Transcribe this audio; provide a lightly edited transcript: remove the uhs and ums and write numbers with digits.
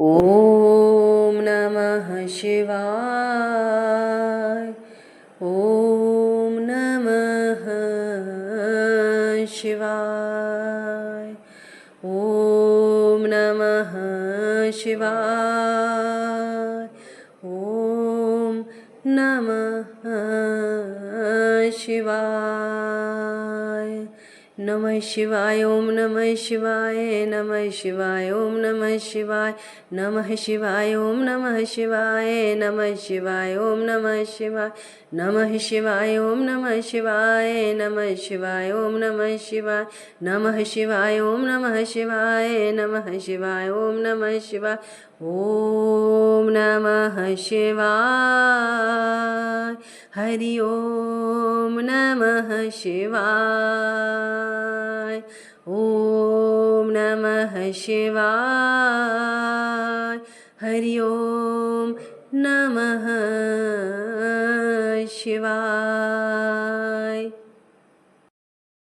ॐ नमः शिवाय। ॐ नमः शिवाय। ॐ नमः शिवाय। ॐ नमः शिवाय। नमः शिवाय। ॐ नमः शिवाय। नमः शिवाय। ॐ नमः शिवाय। नमः शिवाय। ॐ नमः शिवाय। नमः शिवाय। ॐ नमः शिवाय। नमः शिवाय। ॐ नमः शिवाय। नमः शिवाय। ॐ नमः शिवाय। नमः शिवाय। ॐ नमः शिवाय। नमः शिवाय। ॐ नमः शिवाय। ॐ नमः शिवाय। हरि ओम नमः शिवाय। ॐ नमः शिवाय। हरि ओम नमः शिवाय।